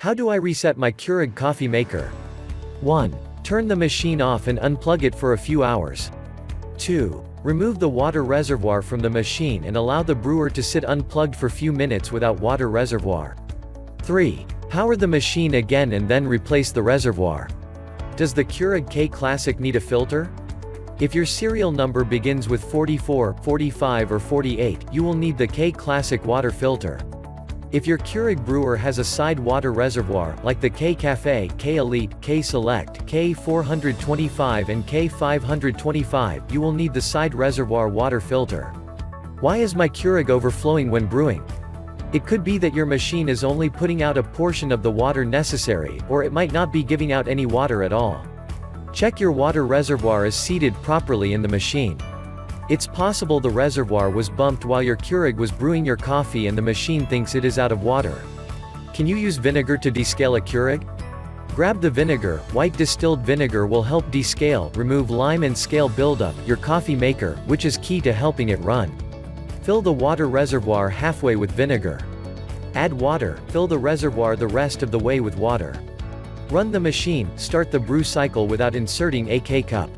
How do I reset my Keurig coffee maker? 1. Turn the machine off and unplug it for a few hours. 2. Remove the water reservoir from the machine and allow the brewer to sit unplugged for few minutes without water reservoir. 3. Power the machine again and then replace the reservoir. Does the Keurig K Classic need a filter? If your serial number begins with 44, 45 or 48, you will need the K Classic water filter. If your Keurig brewer has a side water reservoir, like the K Cafe, K Elite, K Select, K425 and K525, you will need the Side Reservoir Water Filter. Why is my Keurig overflowing when brewing? It could be that your machine is only putting out a portion of the water necessary, or it might not be giving out any water at all. Check your water reservoir is seated properly in the machine. It's possible the reservoir was bumped while your Keurig was brewing your coffee and the machine thinks it is out of water. Can you use vinegar to descale a Keurig? Grab the vinegar. White distilled vinegar will help descale, remove lime and scale buildup, your coffee maker, which is key to helping it run. Fill the water reservoir halfway with vinegar. Add water, fill the reservoir the rest of the way with water. Run the machine, start the brew cycle without inserting a K-cup.